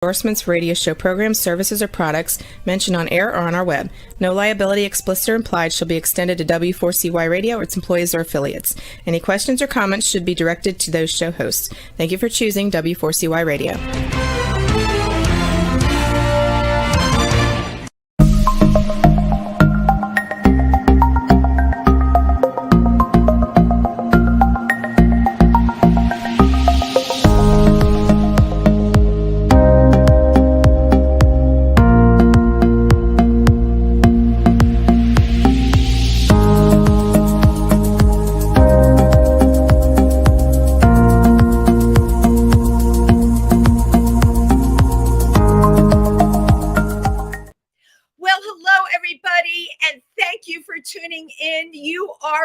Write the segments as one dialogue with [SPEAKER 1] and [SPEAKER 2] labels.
[SPEAKER 1] Endorsements, radio show programs, services, or products mentioned on air or on our web. No liability, explicit or implied, shall be extended to W4CY Radio or its employees or affiliates. Any questions or comments should be directed to those show hosts. Thank you for choosing W4CY Radio.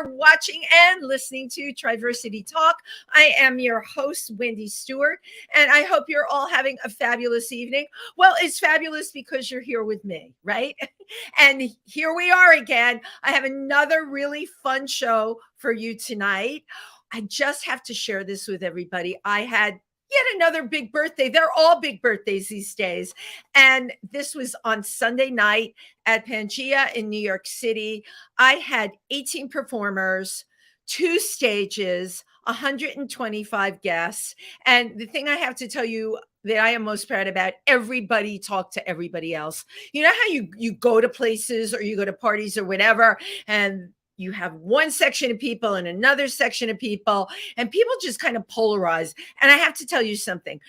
[SPEAKER 2] Watching and listening to Triversity Talk. I am your host, Wendy Stewart, and I hope you're all having a fabulous evening. Well, it's fabulous because you're here with me, right? And here we are again. I have another really fun show for you tonight. I just have to share this with everybody. I had yet another big birthday. They're all big birthdays these days. And this was on Sunday night at Pangea in New York City. I had 18 performers, 2 stages, 125 guests. And the thing I have to tell you that I am most proud about, everybody talked to everybody else. You know how you go to places or you go to parties or whatever, and you have one section of people and another section of people, and people just kind of polarize. And I have to tell you something.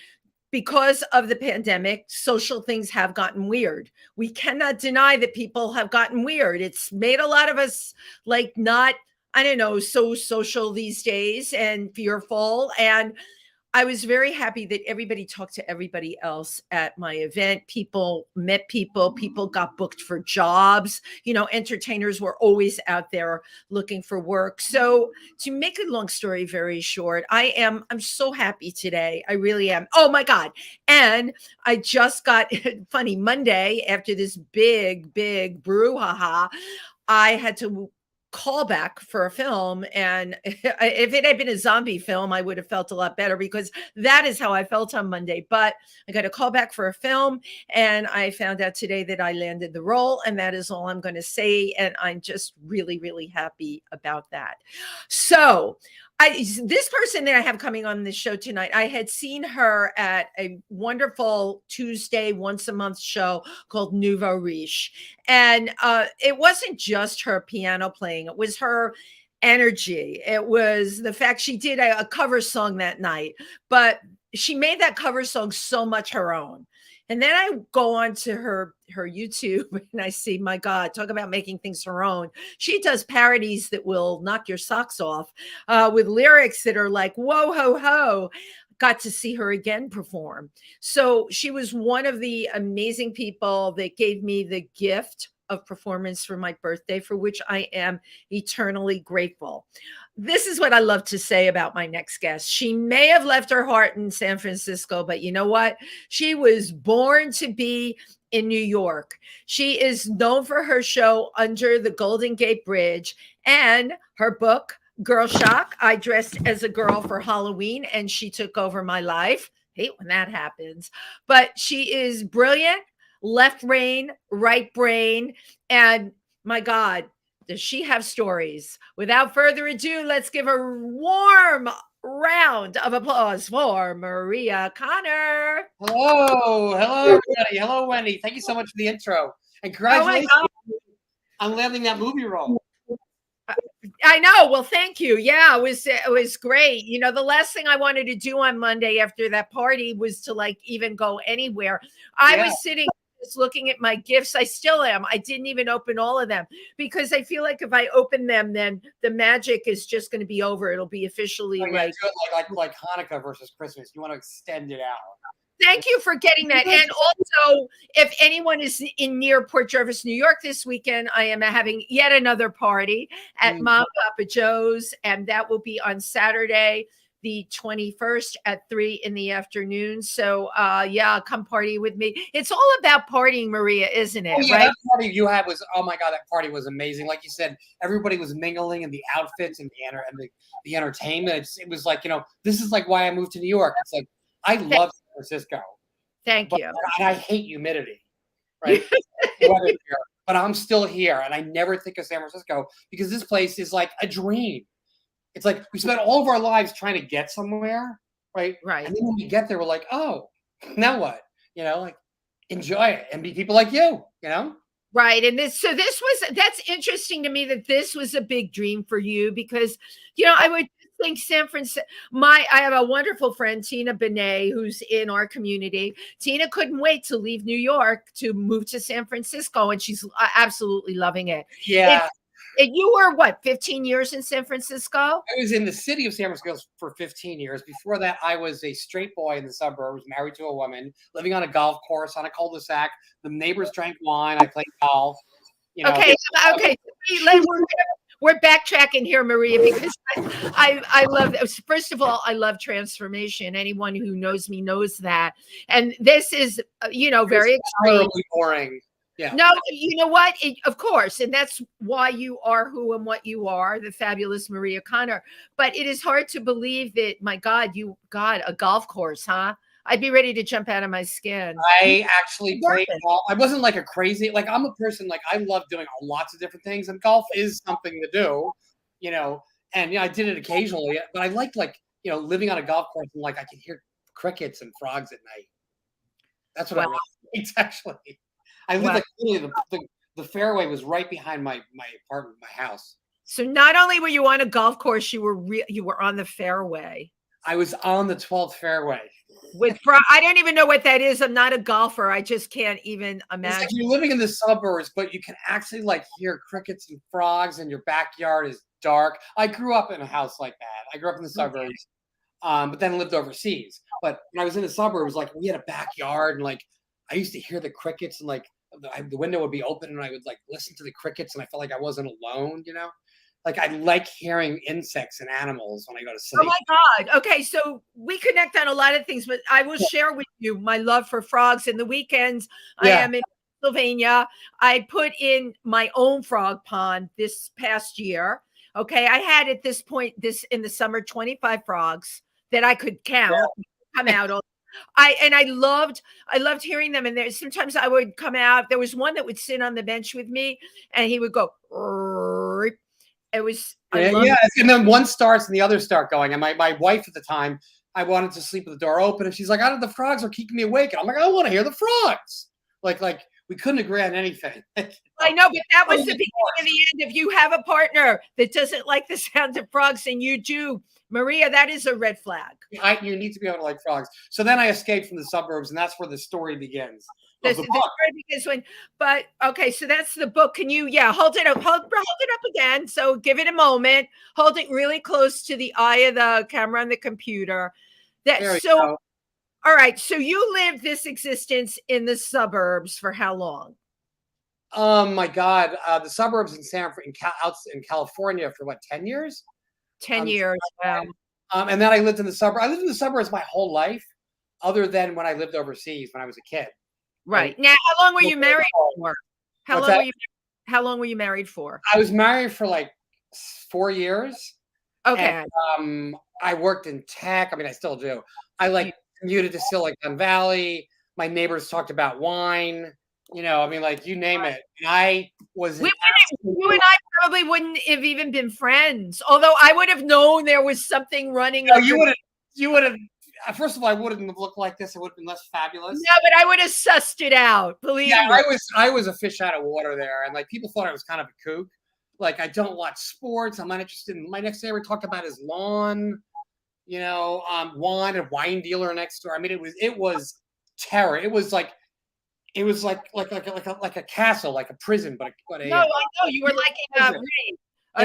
[SPEAKER 2] Because of the pandemic, social things have gotten weird. We cannot deny that people have gotten weird. It's made a lot of us like not, I don't know, so social these days and fearful. And I was very happy that everybody talked to everybody else at my event. People met people, people got booked for jobs. You know, entertainers were always out there looking for work. So to make a long story very short, I'm so happy today. I really am. Oh my God. And I just got funny Monday after this big brouhaha. I had to call back for a film, and if it had been a zombie film, I would have felt a lot better, because that is how I felt on Monday. But I got a call back for a film, and I found out today that I landed the role, and that is all I'm going to say. And I'm just really happy about that. So this person that I have coming on this show tonight, I had seen her at a wonderful Tuesday, once a month show called Nouveau Riche. And it wasn't just her piano playing. It was her energy. It was the fact she did a cover song that night, but she made that cover song so much her own. And then I go on to her YouTube and I see, my God, talk about making things her own. She does parodies that will knock your socks off with lyrics that are like, whoa, ho, ho. Got to see her again perform. So she was one of the amazing people that gave me the gift of performance for my birthday, for which I am eternally grateful. This is what I love to say about my next guest. She may have left her heart in San Francisco, but you know what? She was born to be in New York. She is known for her show Under the Golden Gate Bridge and her book, Girl Shock. I dressed as a girl for Halloween and she took over my life. Hate when that happens. But she is brilliant, left brain, right brain, and my God, does she have stories? Without further ado, let's give a warm round of applause for Maria Konner.
[SPEAKER 3] Hello, everybody. Hello, Wendy. Thank you so much for the intro. And congratulations on landing that movie role.
[SPEAKER 2] I know. Well, thank you. Yeah, it was great. You know, the last thing I wanted to do on Monday after that party was to like even go anywhere. I was sitting just looking at my gifts. I still am. I didn't even open all of them because I feel like if I open them, then the magic is just going to be over. It'll be officially like
[SPEAKER 3] Hanukkah versus Christmas. You want to extend it out.
[SPEAKER 2] Thank you for getting that. And also, if anyone is in near Port Jervis, New York this weekend, I am having yet another party at Mom Papa Joe's, and that will be on Saturday, the 21st at 3 p.m. So yeah, come party with me. It's all about partying, Maria, isn't it?
[SPEAKER 3] Oh, yeah, right? That party you had was, oh my God, that party was amazing. Like you said, everybody was mingling in the outfits and the entertainment. It was like, you know, this is like why I moved to New York. It's like, I love San Francisco.
[SPEAKER 2] Thank you.
[SPEAKER 3] And I hate humidity, right? Weather here, but I'm still here, and I never think of San Francisco because this place is like a dream. It's like we spent all of our lives trying to get somewhere, right?
[SPEAKER 2] Right.
[SPEAKER 3] And then when we get there, we're like, oh, now what? Like enjoy it and be people like you,
[SPEAKER 2] Right. And that's interesting to me that this was a big dream for you because, I would think San Francisco, I have a wonderful friend, Tina Benet, who's in our community. Tina couldn't wait to leave New York to move to San Francisco, and she's absolutely loving it.
[SPEAKER 3] Yeah.
[SPEAKER 2] You were what, 15 years in San Francisco?
[SPEAKER 3] I was in the city of San Francisco for 15 years. Before that, I was a straight boy in the suburbs, married to a woman, living on a golf course on a cul-de-sac. The neighbors drank wine. I played golf.
[SPEAKER 2] Okay. We're backtracking here, Maria, because I love, first of all, I love transformation. Anyone who knows me knows that. And this is, very extreme.
[SPEAKER 3] Boring. Yeah.
[SPEAKER 2] No, you know what? Of course. And that's why you are who and what you are, the fabulous Maria Konner. But it is hard to believe that, my God, a golf course, huh? I'd be ready to jump out of my skin.
[SPEAKER 3] I actually played golf. I wasn't like a crazy, I'm a person, I love doing lots of different things. And golf is something to do, and I did it occasionally. But I liked living on a golf course and I could hear crickets and frogs at night. That's what I really liked, actually. I lived literally the fairway was right behind my apartment, my house.
[SPEAKER 2] So not only were you on a golf course, you were on the fairway.
[SPEAKER 3] I was on the 12th fairway.
[SPEAKER 2] I don't even know what that is. I'm not a golfer. I just can't even imagine.
[SPEAKER 3] It's you're living in the suburbs, but you can actually hear crickets and frogs, and your backyard is dark. I grew up in a house like that. I grew up in the suburbs, but then lived overseas. But when I was in the suburbs, we had a backyard, and I used to hear the crickets, and the window would be open, and I would listen to the crickets, and I felt like I wasn't alone, I like hearing insects and animals when I go to sleep.
[SPEAKER 2] Oh my God. Okay. So we connect on a lot of things, but I will share with you my love for frogs. And the weekends I am in Pennsylvania. I put in my own frog pond this past year. Okay. I had at this point, in the summer, 25 frogs that I could count, come out. I loved hearing them. And sometimes I would come out. There was one that would sit on the bench with me and he would go, it was,
[SPEAKER 3] and then one starts and the others start going. And my wife at the time, I wanted to sleep with the door open, and she's like, the frogs are keeping me awake. And I'm like, I want to hear the frogs. We couldn't agree on anything.
[SPEAKER 2] I know, but that was the beginning and the end. If you have a partner that doesn't like the sound of frogs and you do, Maria, that is a red flag.
[SPEAKER 3] You need to be able to like frogs. So then I escaped from the suburbs, and that's where the story begins.
[SPEAKER 2] Okay, so that's the book. Can you, hold it up again. So give it a moment. Hold it really close to the eye of the camera on the computer. All right. So you lived this existence in the suburbs for how long?
[SPEAKER 3] Oh my God, the suburbs in California for 10 years?
[SPEAKER 2] 10 years. Wow.
[SPEAKER 3] And then I lived in the suburbs. I lived in the suburbs my whole life, other than when I lived overseas when I was a kid.
[SPEAKER 2] Right. Now, how long were you married for? How long were you married for?
[SPEAKER 3] I was married for 4 years.
[SPEAKER 2] Okay.
[SPEAKER 3] And, I worked in tech. I mean, I still do. I commuted to Silicon Valley. My neighbors talked about wine. You name it. And I was.
[SPEAKER 2] You and I probably wouldn't have even been friends. Although I would have known there was something running.
[SPEAKER 3] No, you would have. First of all, I wouldn't have looked like this. It would have been less fabulous.
[SPEAKER 2] No, but I would have sussed it out. Believe me.
[SPEAKER 3] I was a fish out of water there, and people thought I was kind of a kook. I don't watch sports. I'm not interested in. My next neighbor talked about his lawn. Wine, a wine dealer next door. I mean, it was terror. It was like a castle, like a prison, but
[SPEAKER 2] no, I know you were like
[SPEAKER 3] an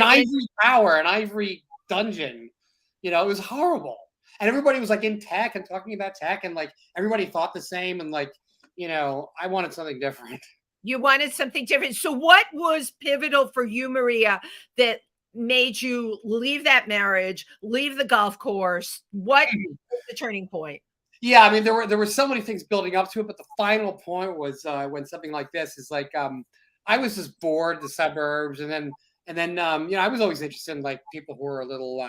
[SPEAKER 3] ivory tower, an ivory dungeon. It was horrible. And everybody was in tech and talking about tech, and everybody thought the same. And I wanted something different.
[SPEAKER 2] You wanted something different. So what was pivotal for you, Maria, that made you leave that marriage, leave the golf course? What was the turning point?
[SPEAKER 3] Yeah, I mean, there were so many things building up to it, but the final point was when something like this is I was just bored the suburbs, and then I was always interested in people who were a little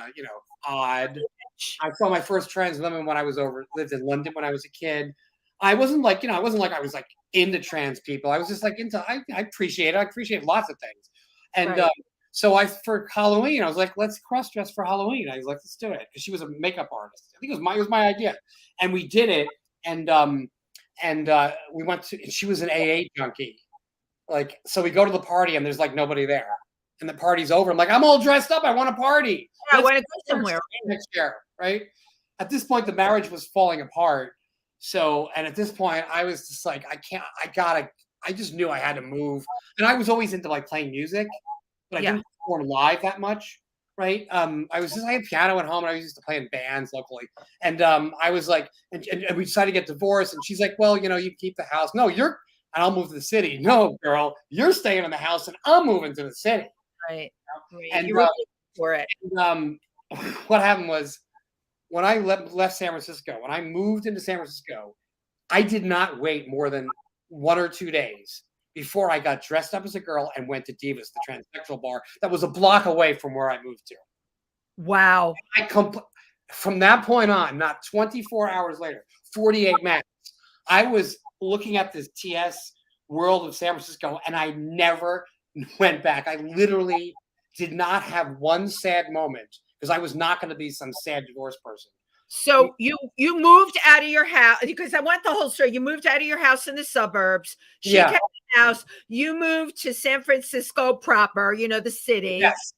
[SPEAKER 3] odd. I saw my first trans women when I lived in London when I was a kid. I wasn't like, I wasn't like I was like into trans people. I was just like I appreciate it. I appreciate lots of things. And
[SPEAKER 2] Right.
[SPEAKER 3] so for Halloween, I was like, let's cross dress for Halloween. I was like, let's do it. Because she was a makeup artist. I think it was my idea. And we did it. And we went to, she was an AA junkie. Like, so we go to the party and there's like nobody there. And the party's over. I'm like, I'm all dressed up. I want to party.
[SPEAKER 2] I want to go somewhere
[SPEAKER 3] next year. Right. At this point, the marriage was falling apart. So, and at this point, I was just like, I just knew I had to move. And I was always into like playing music, but I didn't perform live that much. Right. I had piano at home and I used to play in bands locally. And I was like, and we decided to get divorced. And she's like, well, you keep the house. No, and I'll move to the city. No, girl, you're staying in the house and I'm moving to the city.
[SPEAKER 2] Right.
[SPEAKER 3] And
[SPEAKER 2] you were for it.
[SPEAKER 3] And, what happened was, when I left San Francisco, when I moved into San Francisco, I did not wait more than 1 or 2 days before I got dressed up as a girl and went to Divas, the transsexual bar that was a block away from where I moved to.
[SPEAKER 2] Wow.
[SPEAKER 3] From that point on, not 24 hours later, 48 minutes, I was looking at this TS world of San Francisco and I never went back. I literally did not have one sad moment because I was not going to be some sad divorced person.
[SPEAKER 2] So you moved out of your house, because I want the whole story. You moved out of your house in the suburbs. She kept the house. You moved to San Francisco proper, the city.
[SPEAKER 3] Yes.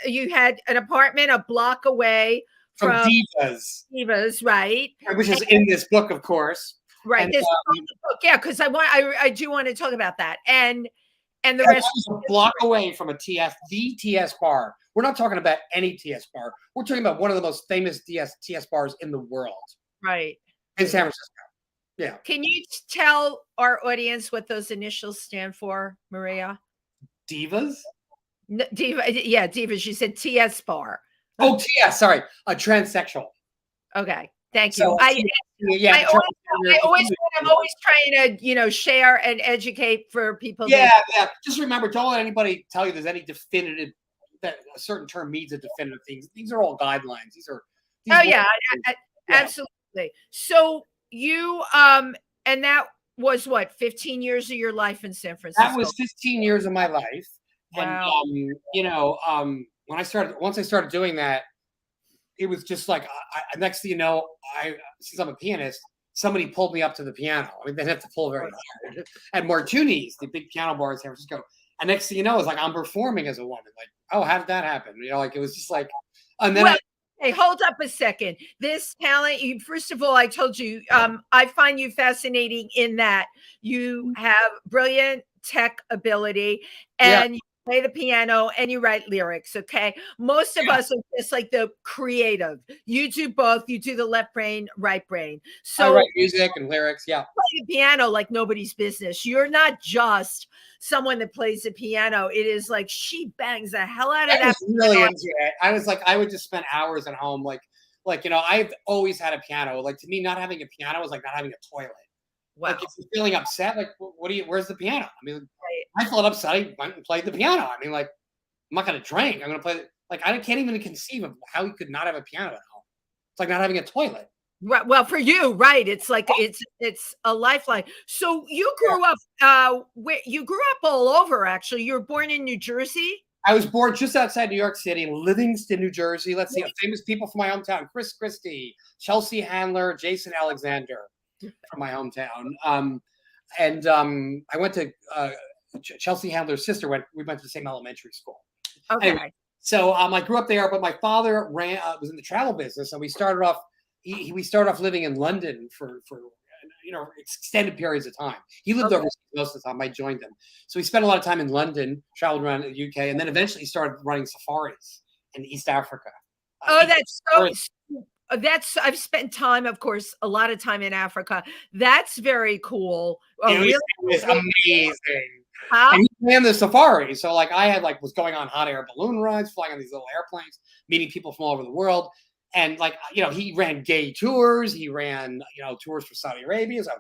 [SPEAKER 2] You had an apartment a block away from Divas, right?
[SPEAKER 3] Which is in this book, of course.
[SPEAKER 2] Right.
[SPEAKER 3] And,
[SPEAKER 2] this book, because I do want to talk about that. And the rest
[SPEAKER 3] was a block away from the TS bar. We're not talking about any TS bar. We're talking about one of the most famous TS bars in the world.
[SPEAKER 2] Right.
[SPEAKER 3] In San Francisco. Yeah.
[SPEAKER 2] Can you tell our audience what those initials stand for, Maria?
[SPEAKER 3] Divas?
[SPEAKER 2] No, Diva. Yeah, Divas. You said TS bar.
[SPEAKER 3] Oh, TS. Sorry. A transsexual.
[SPEAKER 2] Okay. Thank you.
[SPEAKER 3] So,
[SPEAKER 2] I'm always trying to, share and educate for people.
[SPEAKER 3] Yeah. Just remember, don't let anybody tell you there's any definitive, that a certain term means a definitive thing. These are all guidelines.
[SPEAKER 2] Absolutely. So you, and that was what, 15 years of your life in San Francisco?
[SPEAKER 3] That was 15 years of my life.
[SPEAKER 2] Wow.
[SPEAKER 3] And, once I started doing that, it was just like, next thing you know, since I'm a pianist, somebody pulled me up to the piano. I mean, they have to pull very hard. At Martuni's, the big piano bar in San Francisco. And next thing you know, it's like I'm performing as a woman. Like, oh, how did that happen? It was just like, and then
[SPEAKER 2] hey, hold up a second. This talent, first of all, I told you, I find you fascinating in that you have brilliant tech ability and you play the piano and you write lyrics. Okay. Most of us are just like the creative. You do both. You do the left brain, right brain. So
[SPEAKER 3] I write music and lyrics. Yeah.
[SPEAKER 2] Play the piano like nobody's business. You're not just someone that plays the piano. It is like she bangs the hell out of that.
[SPEAKER 3] I was really into it. I was like, I would just spend hours at home. I've always had a piano. Like, to me, not having a piano is like not having a toilet.
[SPEAKER 2] Wow.
[SPEAKER 3] Like, if you're feeling upset, like, where's the piano? I mean, I felt upset. I went and played the piano. I mean, like, I'm not going to drink. I'm going to play. Like, I can't even conceive of how you could not have a piano at home. It's like not having a toilet.
[SPEAKER 2] Right. Well, for you, right. It's like, it's a lifeline. So you grew up, you grew up all over, actually. You were born in New Jersey.
[SPEAKER 3] I was born just outside New York City in Livingston, New Jersey. Let's see, famous people from my hometown: Chris Christie, Chelsea Handler, Jason Alexander from my hometown. I went to Chelsea Handler's sister. We went to the same elementary school.
[SPEAKER 2] Okay.
[SPEAKER 3] Anyway, so I grew up there, but my father was in the travel business, and we started off. We started off living in London for extended periods of time. He lived overseas most of the time. I joined him, so we spent a lot of time in London, traveled around the UK, and then eventually started running safaris in East Africa.
[SPEAKER 2] I've spent time, of course, a lot of time in Africa. That's very cool.
[SPEAKER 3] It was amazing. And he ran the safari, so like I was going on hot air balloon rides, flying on these little airplanes, meeting people from all over the world. And he ran gay tours. He ran, tours for Saudi Arabia. So,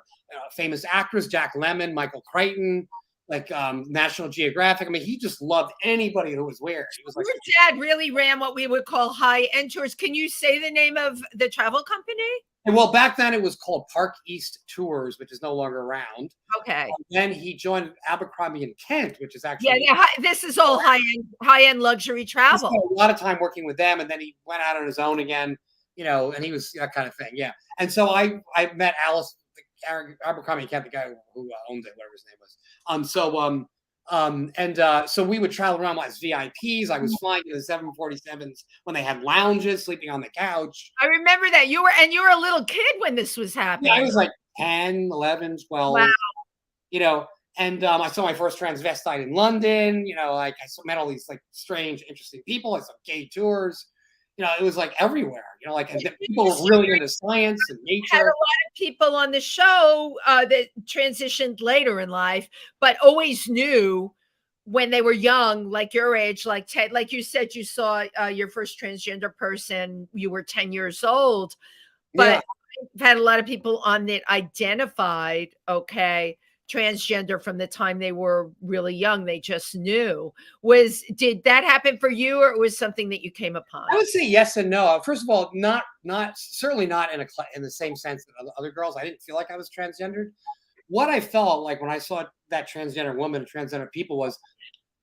[SPEAKER 3] famous actors, Jack Lemmon, Michael Crichton, National Geographic. I mean, he just loved anybody who was weird. He was like,
[SPEAKER 2] your dad really ran what we would call high-end tours. Can you say the name of the travel company?
[SPEAKER 3] Well, back then it was called Park East Tours, which is no longer around.
[SPEAKER 2] Okay.
[SPEAKER 3] Then he joined Abercrombie and Kent, which is
[SPEAKER 2] Yeah,
[SPEAKER 3] actually
[SPEAKER 2] yeah. This is all high-end luxury
[SPEAKER 3] he
[SPEAKER 2] travel.
[SPEAKER 3] spent a lot of time working with them, and then he went out on his own again, and he was that kind of thing. Yeah. And so I met Alice Abercrombie and Kent, the guy who owned it, whatever his name was. So we would travel around as VIPs. I was flying in the 747s when they had lounges, sleeping on the couch.
[SPEAKER 2] I remember that you were a little kid when this was happening.
[SPEAKER 3] Yeah, I was like 10, 11, 12.
[SPEAKER 2] Wow.
[SPEAKER 3] And I saw my first transvestite in London. Like I met all these like strange, interesting people. I saw gay tours. It was like everywhere. Like and people were really into science and nature.
[SPEAKER 2] Had a lot of people on the show that transitioned later in life, but always knew when they were young, like your age, like Ted, like you said, you saw your first transgender person. You were 10 years old, but I've had a lot of people on that identified. Okay. Transgender from the time they were really young. They just knew. Did that happen for you, or it was something that you came upon?
[SPEAKER 3] I would say yes and no. First of all, certainly not in the same sense that other girls. I didn't feel like I was transgendered. What I felt like when I saw that transgender woman, transgender people, was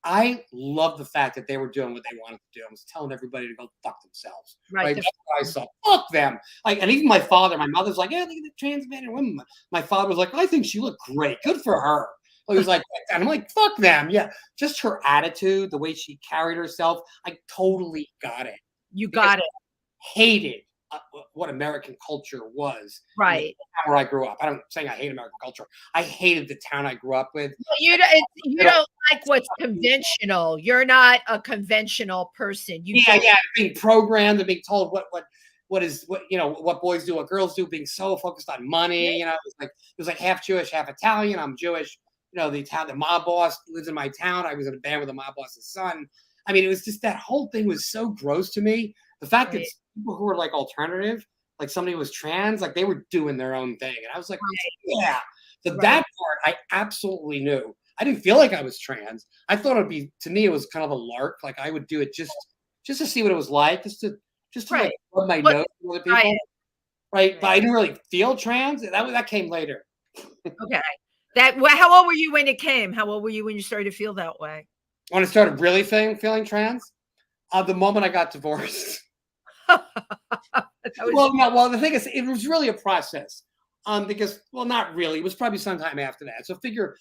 [SPEAKER 3] I loved the fact that they were doing what they wanted to do. I was telling everybody to go fuck themselves. Right? That's what I saw. Fuck them. And even my mother's like, yeah, look at the transgender woman. My father was like, I think she looked great. Good for her. He was like, and I'm like, fuck them. Yeah. Just her attitude, the way she carried herself. I totally got it.
[SPEAKER 2] You got it.
[SPEAKER 3] Hated what American culture was.
[SPEAKER 2] Right.
[SPEAKER 3] Where I grew up. I'm not saying I hate American culture. I hated the town I grew up with.
[SPEAKER 2] You don't like what's conventional. You're not a conventional person.
[SPEAKER 3] Being programmed and being told what boys do, what girls do, being so focused on money. It was like half Jewish, half Italian. I'm Jewish. The mob boss lives in my town. I was in a band with the mob boss's son. I mean, it was just that whole thing was so gross to me. The fact that people who were like alternative, like somebody was trans, like they were doing their own thing. And I was like, yeah. So that part I absolutely knew. I didn't feel like I was trans. I thought to me, it was kind of a lark. Like I would do it just to see what it was like, just to like rub my nose with other people. Right. But I didn't really feel trans. That came later.
[SPEAKER 2] Okay. How old were you when it came? How old were you when you started to feel that way?
[SPEAKER 3] When I started really feeling trans? The moment I got divorced. Well, the thing is, it was really a process. Because, well, not really. It was probably sometime after that. So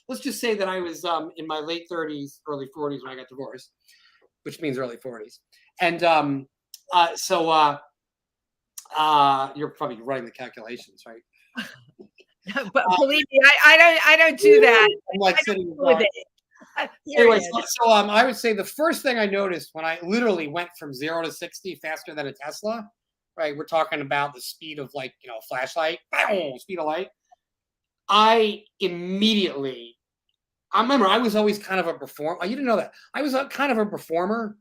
[SPEAKER 3] let's just say that I was in my late 30s, early 40s when I got divorced, which means early 40s. And you're probably running the calculations, right?
[SPEAKER 2] But believe me, I don't do that.
[SPEAKER 3] I'm like sitting with it. Anyway, so I would say the first thing I noticed when I literally went from 0 to 60 faster than a Tesla, right? We're talking about the speed of like, a flashlight, speed of light. I remember I was always kind of a performer. You didn't know that. I was kind of a performer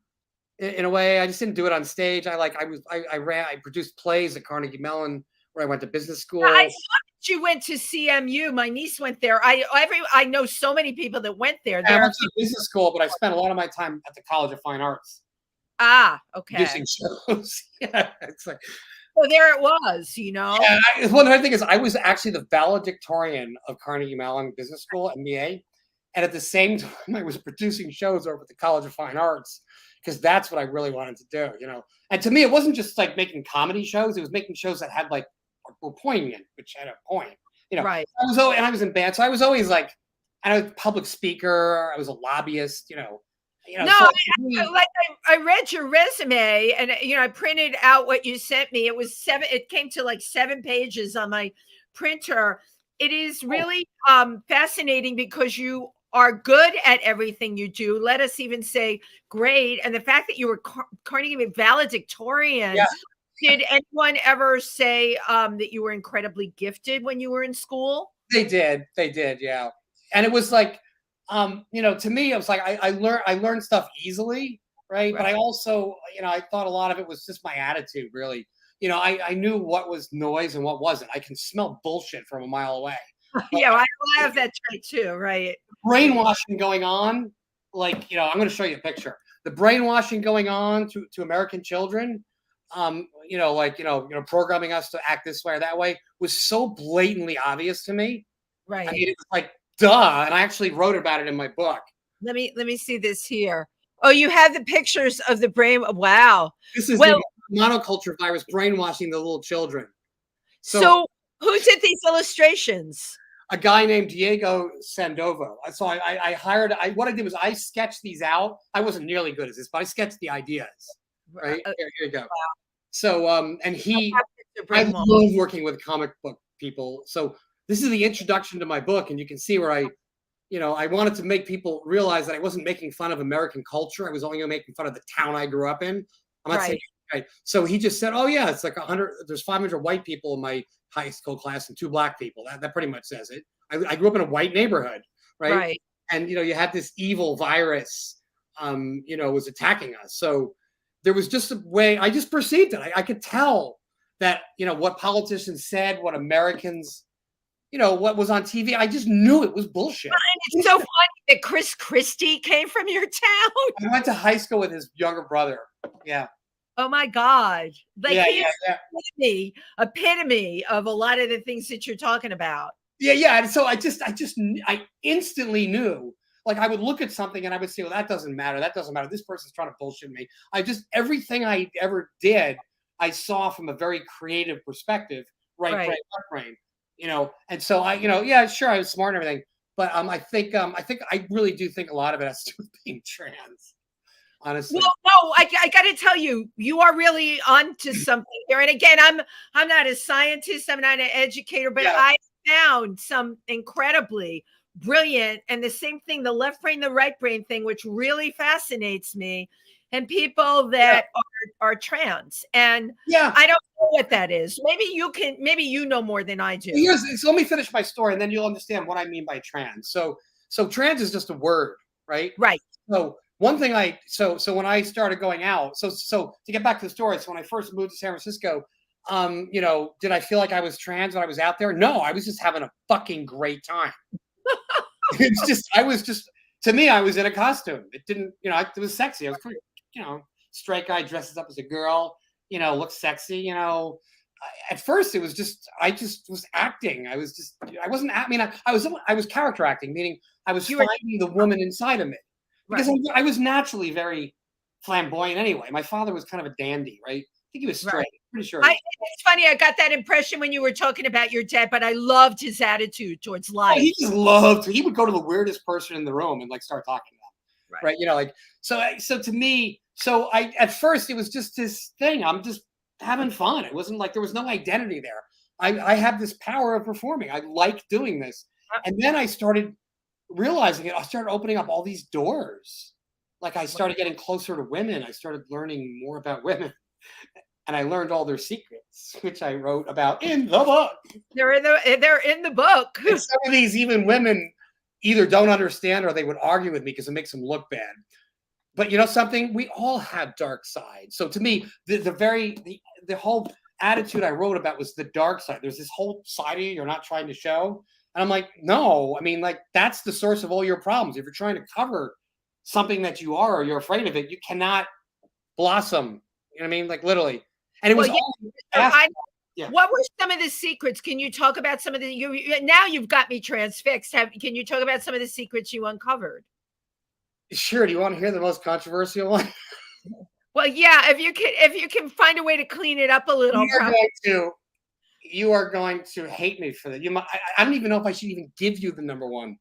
[SPEAKER 3] in a way. I just didn't do it on stage. I produced plays at Carnegie Mellon where I went to business school.
[SPEAKER 2] I saw that you went to CMU. My niece went there. I know so many people that went there.
[SPEAKER 3] I went to business school, but I spent a lot of my time at the College of Fine Arts.
[SPEAKER 2] Ah, okay.
[SPEAKER 3] Producing shows. Yeah, it's like.
[SPEAKER 2] Well, there it was,
[SPEAKER 3] Yeah, well, the thing is, I was actually the valedictorian of Carnegie Mellon Business School, MBA, and at the same time, I was producing shows over at the College of Fine Arts because that's what I really wanted to do, And to me, it wasn't just like making comedy shows; it was making shows that had like were poignant, which had a point,
[SPEAKER 2] Right.
[SPEAKER 3] I was in band, so I was always like, I was a public speaker. I was a lobbyist,
[SPEAKER 2] I read your resume and I printed out what you sent me. It came to like 7 pages on my printer. It is really fascinating because you are good at everything you do. Let us even say great. And the fact that you were Carnegie valedictorian. Yeah. Did anyone ever say that you were incredibly gifted when you were in school?
[SPEAKER 3] They did, yeah. And it was like, to me, it was like I learned stuff easily, right? But I also, I thought a lot of it was just my attitude, really. I knew what was noise and what wasn't. I can smell bullshit from a mile away.
[SPEAKER 2] Yeah, I have that trait too, right?
[SPEAKER 3] Brainwashing going on, like, I'm going to show you a picture. The brainwashing going on to American children, programming us to act this way or that way was so blatantly obvious to me.
[SPEAKER 2] Right.
[SPEAKER 3] I mean, it was like, duh. And I actually wrote about it in my book.
[SPEAKER 2] Let me see this here. Oh, you have the pictures of the brain. Wow.
[SPEAKER 3] This is the monoculture virus brainwashing the little children.
[SPEAKER 2] So who did these illustrations?
[SPEAKER 3] A guy named Diego Sandoval. So what I did was I sketched these out. I wasn't nearly good at this, but I sketched the ideas. Right? Here you go. Wow. So, I love working with comic book people. So this is the introduction to my book. And you can see where I wanted to make people realize that I wasn't making fun of American culture. I was only making fun of the town I grew up in. I'm not saying, right. So he just said, oh yeah, it's like 100, there's 500 white people in my high school class and 2 black people. That pretty much says it. I grew up in a white neighborhood, right? And, you had this evil virus, was attacking us. So there was just a way, I just perceived it. I could tell that, what politicians said, what Americans, what was on TV. I just knew it was bullshit.
[SPEAKER 2] And it's so funny that Chris Christie came from your town.
[SPEAKER 3] I went to high school with his younger brother. Yeah.
[SPEAKER 2] Oh my God. Like epitome of a lot of the things that you're talking about.
[SPEAKER 3] Yeah. And so I instantly knew, like I would look at something and I would say, well, that doesn't matter. That doesn't matter. This person's trying to bullshit me. Everything I ever did, I saw from a very creative perspective, right brain, left brain, and so sure, I was smart and everything, but I think I really do think a lot of it has to do with being trans. Honestly.
[SPEAKER 2] Well, no, I got to tell you, you are really onto something here. And again, I'm not a scientist, I'm not an educator, but I found some incredibly brilliant, and the same thing, the left brain, the right brain thing, which really fascinates me, and people that are trans. And I don't know what that is. Maybe you know more than I do.
[SPEAKER 3] So let me finish my story, and then you'll understand what I mean by trans. So trans is just a word, right?
[SPEAKER 2] Right.
[SPEAKER 3] So one thing so when I started going out, so to get back to the story, so when I first moved to San Francisco, did I feel like I was trans when I was out there? No, I was just having a fucking great time. To me, I was in a costume. It didn't, it was sexy. I was pretty, straight guy dresses up as a girl, looks sexy, at first it was just, I just was acting. I wasn't, I was character acting, meaning I was finding the woman inside of me. Because I was naturally very flamboyant anyway. My father was kind of a dandy, right? I think he was straight. Pretty sure.
[SPEAKER 2] It's funny. I got that impression when you were talking about your dad, but I loved his attitude towards life.
[SPEAKER 3] He just loved. He would go to the weirdest person in the room and start talking to them, right? So to me, at first it was just this thing. I'm just having fun. It wasn't like there was no identity there. I have this power of performing. I like doing this, and then I started realizing it. I started opening up all these doors. Like I started getting closer to women. I started learning more about women. And I learned all their secrets, which I wrote about in the book.
[SPEAKER 2] They're in the book.
[SPEAKER 3] And some of these even women either don't understand or they would argue with me because it makes them look bad. But you know something? We all have dark sides. So to me, the whole attitude I wrote about was the dark side. There's this whole side of you you're not trying to show. And I'm like, no, I mean, that's the source of all your problems. If you're trying to cover something that you are or you're afraid of it, you cannot blossom. You know what I mean? Literally. And it was
[SPEAKER 2] What were some of the secrets? Can you talk about some of the now you've got me transfixed. Can you talk about some of the secrets you uncovered?
[SPEAKER 3] Sure. Do you want to hear the most controversial one?
[SPEAKER 2] Well, yeah, if you can find a way to clean it up a little.
[SPEAKER 3] You are going to hate me for that. I don't even know if I should even give you the number one,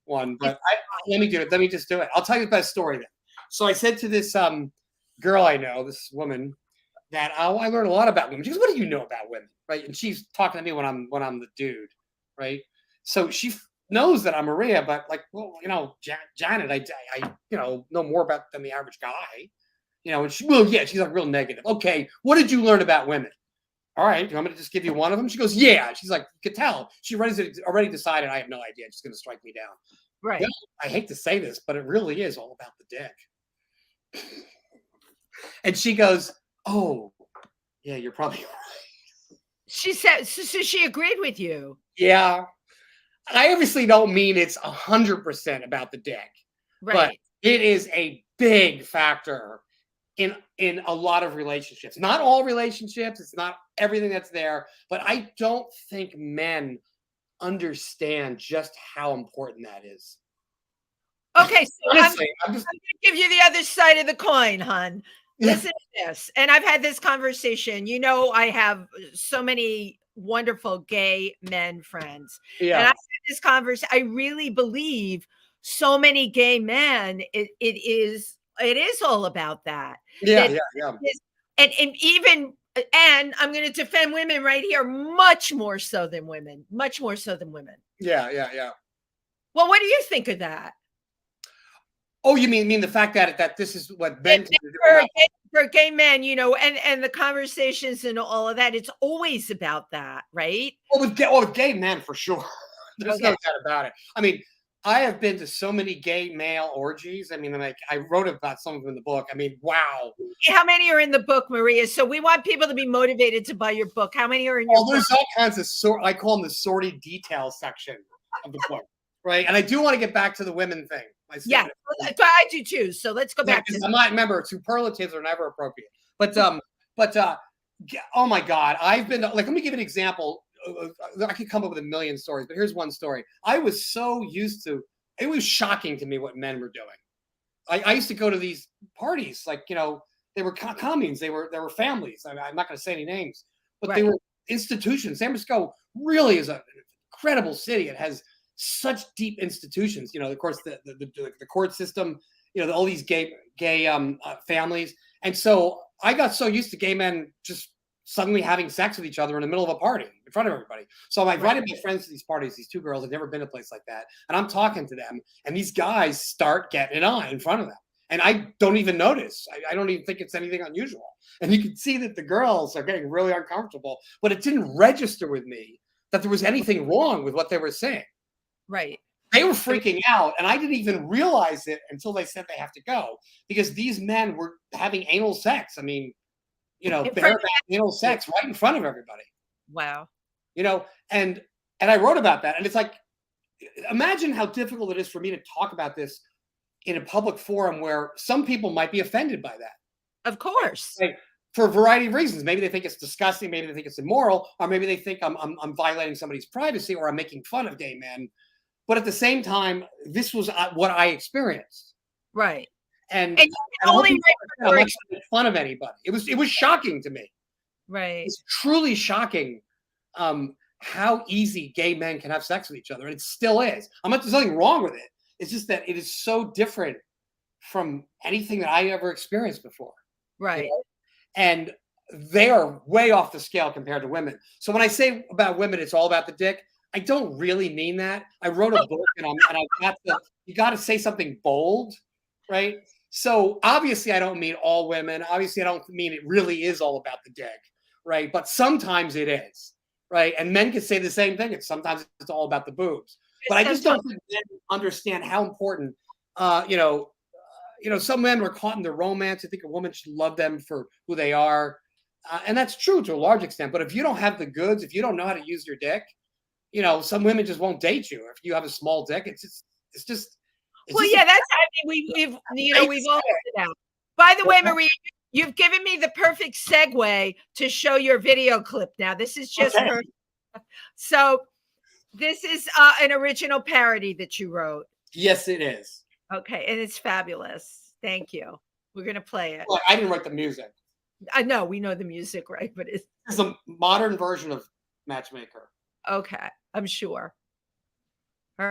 [SPEAKER 3] but let me do it. Let me just do it. I'll tell you the best story then. So I said to this girl I know, this woman, that I learned a lot about women. She goes, "What do you know about women?" Right? And she's talking to me when I'm the dude, right? So she knows that I'm Maria, but Janet, I know more about than the average guy, And she's real negative. Okay, what did you learn about women? All right, do you want me to just give you one of them? She goes, yeah. She's like, you could tell. She already decided I have no idea. She's going to strike me down.
[SPEAKER 2] Right.
[SPEAKER 3] Well, I hate to say this, but it really is all about the dick. And she goes, oh, yeah, you're probably right.
[SPEAKER 2] She said, so she agreed with you.
[SPEAKER 3] Yeah. I obviously don't mean it's 100% about the dick. Right. But it is a big factor in a lot of relationships. Not all relationships. It's not everything that's there. But I don't think men understand just how important that is.
[SPEAKER 2] Okay, so
[SPEAKER 3] Honestly,
[SPEAKER 2] I'm going to give you the other side of the coin, hon. Listen to this. And I've had this conversation. You know, I have so many wonderful gay men friends.
[SPEAKER 3] Yeah.
[SPEAKER 2] And I've had this conversation. I really believe so many gay men, it is all about that.
[SPEAKER 3] Yeah,
[SPEAKER 2] That
[SPEAKER 3] yeah.
[SPEAKER 2] And even, and I'm going to defend women right here, much more so than women. Much more so than women.
[SPEAKER 3] Yeah.
[SPEAKER 2] Well, what do you think of that?
[SPEAKER 3] Oh, you mean the fact that this is what men
[SPEAKER 2] for gay men, you know, and the conversations and all of that, it's always about that, right?
[SPEAKER 3] Well, with gay men for sure. There's no doubt about it. I mean, I have been to so many gay male orgies. I mean, like I wrote about some of them in the book. I mean, wow.
[SPEAKER 2] How many are in the book, Maria? So we want people to be motivated to buy your book. How many are in your book?
[SPEAKER 3] There's all kinds of I call them the sordid detail section of the book, right? And I do want to get back to the women thing.
[SPEAKER 2] Yeah, I do too. So let's go back to
[SPEAKER 3] I might remember superlatives are never appropriate. But oh my God, I've been like, let me give an example. I could come up with a million stories, but here's one story. I was so used to, it was shocking to me what men were doing. I used to go to these parties, like, you know, they were communes, they were families. I'm not going to say any names, but they were institutions. San Francisco really is an incredible city. It has such deep institutions, you know, of course, the court system, you know, all these gay families. And so I got so used to gay men just suddenly having sex with each other in the middle of a party in front of everybody. So I invited my friends to these parties, these two girls had never been to a place like that. And I'm talking to them and these guys start getting it on in front of them. And I don't even notice. I don't even think it's anything unusual. And you can see that the girls are getting really uncomfortable, but it didn't register with me that there was anything wrong with what they were saying.
[SPEAKER 2] Right.
[SPEAKER 3] They were freaking out, and I didn't even realize it until they said they have to go because these men were having anal sex. I mean, you know, anal sex right in front of everybody.
[SPEAKER 2] Wow.
[SPEAKER 3] You know, and I wrote about that, and it's like, imagine how difficult it is for me to talk about this in a public forum where some people might be offended by that.
[SPEAKER 2] Of course.
[SPEAKER 3] Like, for a variety of reasons. Maybe they think it's disgusting, maybe they think it's immoral, or maybe they think I'm violating somebody's privacy or I'm making fun of gay men. But at the same time, this was what I experienced.
[SPEAKER 2] Right.
[SPEAKER 3] And you can only I'm not making fun of anybody. It was shocking to me.
[SPEAKER 2] Right.
[SPEAKER 3] It's truly shocking how easy gay men can have sex with each other. And it still is. There's nothing wrong with it. It's just that it is so different from anything that I ever experienced before.
[SPEAKER 2] Right.
[SPEAKER 3] You know? And they are way off the scale compared to women. So when I say about women, it's all about the dick. I don't really mean that. I wrote a book and you got to say something bold, right? So obviously I don't mean all women. Obviously I don't mean it really is all about the dick, right? But sometimes it is, right? And men can say the same thing. Sometimes it's all about the boobs. But I just don't think men understand how important, some men were caught in the romance. I think a woman should love them for who they are. And that's true to a large extent. But if you don't have the goods, if you don't know how to use your dick, you know, some women just won't date you. If you have a small dick, that's
[SPEAKER 2] we've all figured out. By the way, Maria, you've given me the perfect segue to show your video clip now. This is just perfect. So this is an original parody that you wrote.
[SPEAKER 3] Yes, it is.
[SPEAKER 2] Okay, and it's fabulous. Thank you. We're going to play it.
[SPEAKER 3] Well, I didn't write the music.
[SPEAKER 2] I know, we know the music, right? But
[SPEAKER 3] it's a modern version of Matchmaker.
[SPEAKER 2] Okay, I'm sure.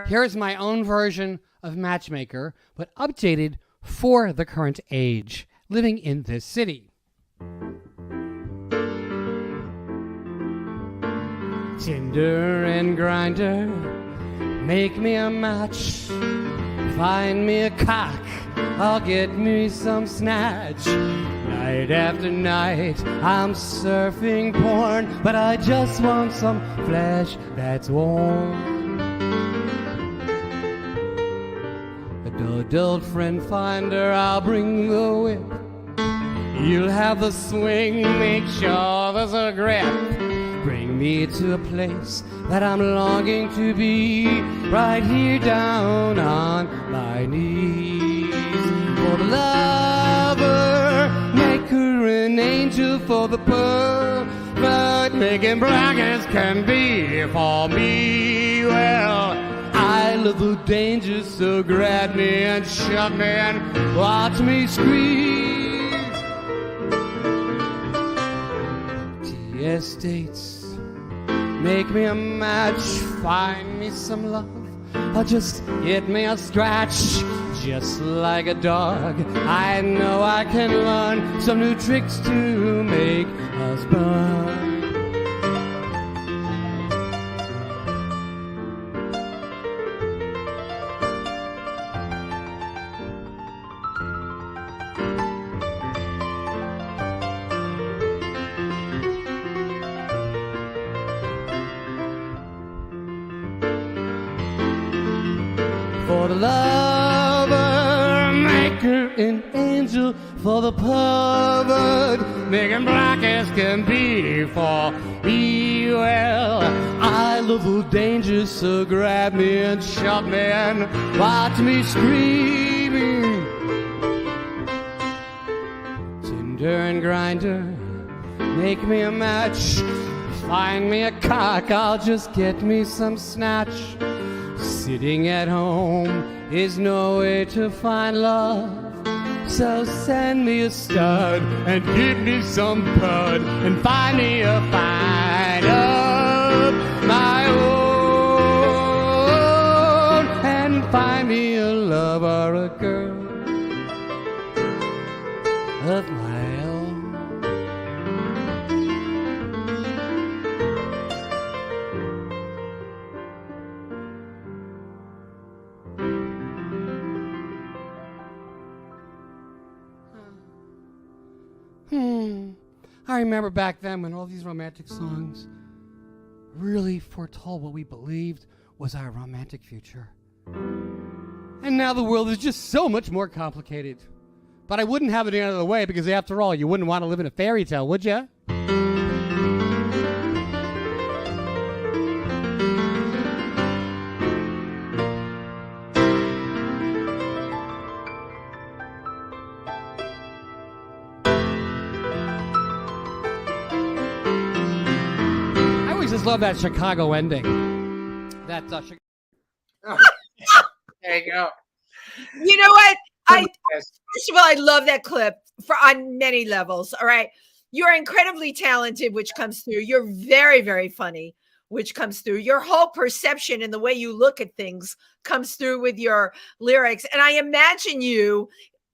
[SPEAKER 4] Here's my own version of Matchmaker, but updated for the current age, living in this city. Tinder and Grindr, make me a match. Find me a cock, I'll get me some snatch. Night after night, I'm surfing porn, but I just want some flesh that's warm. Adult friend finder, I'll bring the whip. You'll have the swing, make sure there's a grip. Bring me to a place that I'm longing to be, right here down on my knees. For the lover angel for the poor, but making black as can be for me. Well, I love the danger, so grab me and shove me and watch me squeeze. Tea estates, make me a match, find me some love, or just hit me a scratch. Just like a dog, I know I can learn some new tricks to make us burn. For the lover, make her an angel. For the pervert, make him black as can be. For me, well, I love the danger, so grab me and shove me and watch me screaming. Tinder and grinder, make me a match. Find me a cock, I'll just get me some snatch. Sitting at home is no way to find love. So send me a stud and give me some bud and find me a fine of my own, and find me a love or a girl of my own. I remember back then when all these romantic songs really foretold what we believed was our romantic future. And now the world is just so much more complicated. But I wouldn't have it any other way, because after all, you wouldn't want to live in a fairy tale, would you? Love that Chicago ending. That
[SPEAKER 3] there you go.
[SPEAKER 2] You know what? First of all, I love that clip on many levels. All right. You're incredibly talented, which comes through. You're very, very funny, which comes through. Your whole perception and the way you look at things comes through with your lyrics. And I imagine you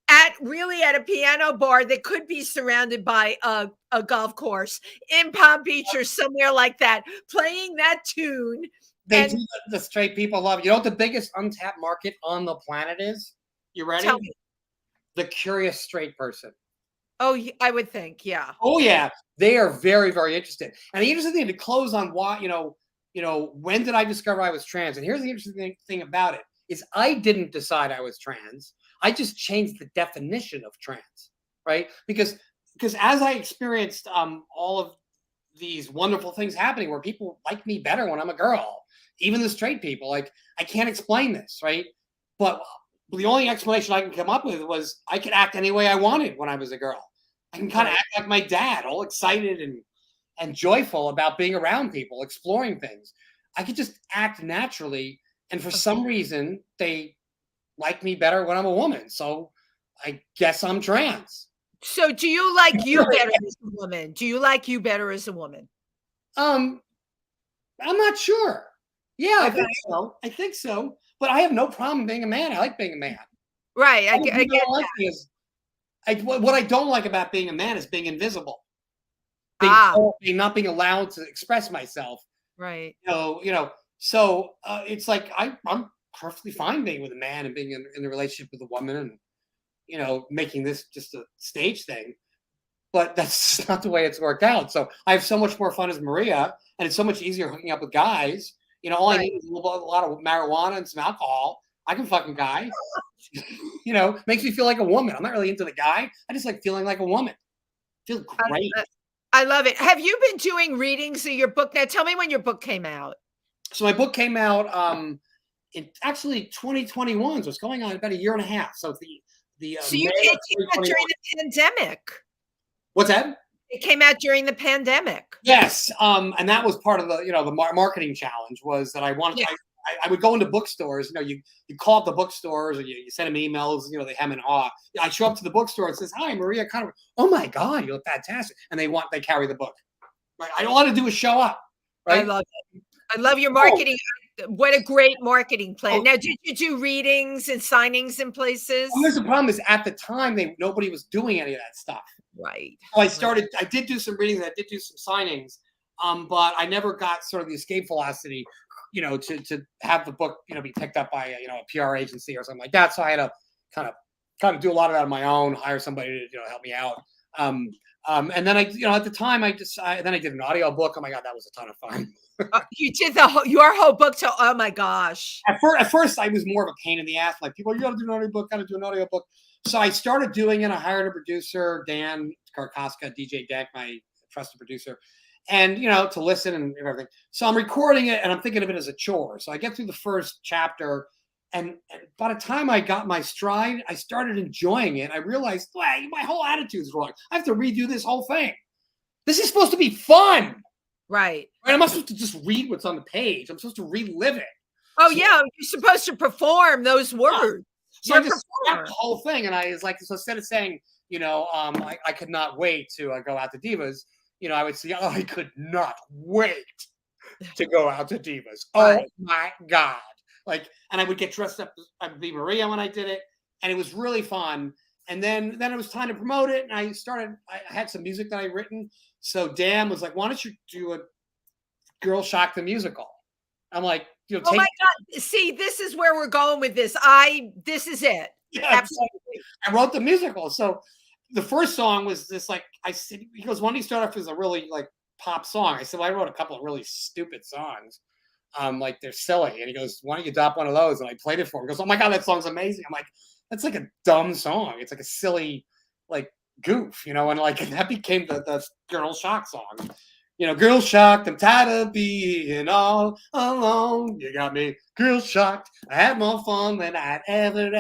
[SPEAKER 2] at a piano bar that could be surrounded by a golf course in Palm Beach or somewhere like that, playing that tune.
[SPEAKER 3] The straight people love. You know what the biggest untapped market on the planet is? You ready?
[SPEAKER 2] Tell me.
[SPEAKER 3] The curious straight person.
[SPEAKER 2] Oh, I would think, yeah.
[SPEAKER 3] Oh yeah, they are very, very interested. And the interesting thing to close on why, when did I discover I was trans? And here's the interesting thing about it is I didn't decide I was trans. I just changed the definition of trans, right? Because as I experienced all of these wonderful things happening where people like me better when I'm a girl, even the straight people, like I can't explain this, right? But the only explanation I can come up with was I could act any way I wanted when I was a girl. I can kind of act like my dad, all excited and joyful about being around people, exploring things. I could just act naturally. And for some reason, they like me better when I'm a woman. So I guess I'm trans.
[SPEAKER 2] So do you like you better as a woman? Do you like you better as a woman?
[SPEAKER 3] I'm not sure. Yeah, I think so. But I have no problem being a man. I like being a man.
[SPEAKER 2] Right. I get
[SPEAKER 3] what I don't like about being a man is being invisible. Not being allowed to express myself.
[SPEAKER 2] Right.
[SPEAKER 3] So it's like I'm perfectly fine being with a man and being in a relationship with a woman and making this just a stage thing, but that's not the way it's worked out. So I have so much more fun as Maria, and it's so much easier hooking up with guys. All I need is a lot of marijuana and some alcohol. I can fucking guy. Makes me feel like a woman. I'm not really into the guy. I just like feeling like a woman. Feel great.
[SPEAKER 2] I love it. Have you been doing readings of your book? Now tell me when your book came out.
[SPEAKER 3] So my book came out in actually 2021. So it's going on about a year and a half. So it's the
[SPEAKER 2] so you came out during the pandemic.
[SPEAKER 3] What's that?
[SPEAKER 2] It came out during the pandemic.
[SPEAKER 3] Yes, and that was part of the the marketing challenge was that I wanted.
[SPEAKER 2] Yeah.
[SPEAKER 3] I would go into bookstores. You call up the bookstores or you send them emails. They hem and haw. I show up to the bookstore and says, "Hi, Maria Konner." Oh my God, you look fantastic! And they carry the book. Right? I don't want to do is show up. Right?
[SPEAKER 2] I love it. I love your marketing. What a great marketing plan. Now, did you do readings and signings in places?
[SPEAKER 3] Well, the problem is at the time nobody was doing any of that stuff.
[SPEAKER 2] Right.
[SPEAKER 3] So I started. I did do some readings. I did do some signings. But I never got sort of the escape velocity, to have the book, be picked up by a PR agency or something like that. So I had to kind of do a lot of that on my own, hire somebody to help me out. And then at the time I did an audio book. Oh my God, that was a ton of fun.
[SPEAKER 2] You did your whole book to, oh my gosh.
[SPEAKER 3] At first I was more of a pain in the ass. Like people, you got to do an audio book. So I started doing it. I hired a producer, Dan Karkoska, DJ Deck, my trusted producer, and to listen and everything. So I'm recording it and I'm thinking of it as a chore. So I get through the first chapter, and by the time I got my stride, I started enjoying it. I realized, my whole attitude's wrong. I have to redo this whole thing. This is supposed to be fun.
[SPEAKER 2] Right.
[SPEAKER 3] I'm not supposed to just read what's on the page. I'm supposed to relive it.
[SPEAKER 2] Oh, yeah. You're supposed to perform those words.
[SPEAKER 3] So I just scrapped the whole thing. And I was like, so instead of saying, I could not wait to go out to Divas, I would say, I could not wait to go out to Divas. Oh my God. And I would get dressed up. I would be Maria when I did it. And it was really fun. And then it was time to promote it. And I had some music that I'd written. So Dan was like, why don't you do a Girl Shock the Musical? I'm like,
[SPEAKER 2] oh my God. See, this is where we're going with this. This is it.
[SPEAKER 3] Yeah,
[SPEAKER 2] absolutely.
[SPEAKER 3] I wrote the musical. So the first song was this, I said, he goes, why don't you start off as a really pop song? I said, well, I wrote a couple of really stupid songs. They're silly. And he goes, why don't you adopt one of those? And I played it for him. He goes, oh my God, that song's amazing. I'm like, that's like a dumb song. It's like a silly, goof, and that became the Girl Shock song. Girl shocked, I'm tired of being all alone. You got me girl shocked. I had more fun than I'd ever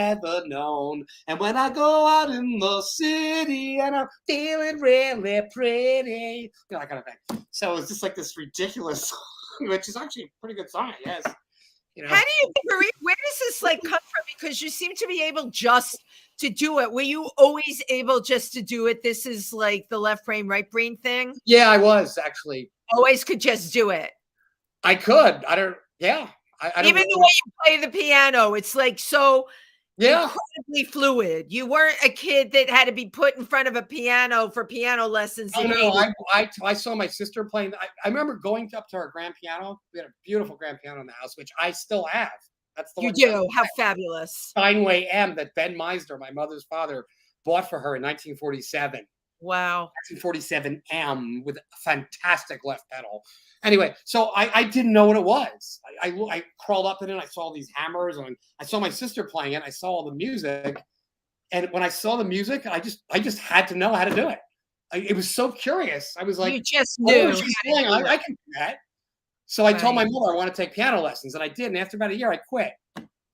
[SPEAKER 3] known. And when I go out in the city and I'm feeling really pretty, that kind of thing. So it was just this ridiculous song, which is actually a pretty good song, I guess.
[SPEAKER 2] How do you, Maria, where does this come from? Because you seem to be able just to do it. Were you always able just to do it? This is the left brain, right brain thing?
[SPEAKER 3] Yeah, I was actually.
[SPEAKER 2] Always could just do it.
[SPEAKER 3] I could. I don't.
[SPEAKER 2] Even the way you play the piano, it's so incredibly fluid. You weren't a kid that had to be put in front of a piano for piano lessons.
[SPEAKER 3] Oh, no, I saw my sister playing. I remember going up to our grand piano. We had a beautiful grand piano in the house, which I still have. That's the
[SPEAKER 2] you
[SPEAKER 3] one.
[SPEAKER 2] Do. How fabulous.
[SPEAKER 3] Steinway M that Ben Meisner, my mother's father, bought for her in 1947.
[SPEAKER 2] Wow.
[SPEAKER 3] 1947 M with a fantastic left pedal. Anyway, so I didn't know what it was. I crawled up in it. I saw these hammers, and I saw my sister playing it. I saw all the music, and when I saw the music, I just had to know how to do it. It was so curious. I was like,
[SPEAKER 2] you just knew.
[SPEAKER 3] I can do that. So I told my mother I want to take piano lessons, and I did. And after about a year, I quit.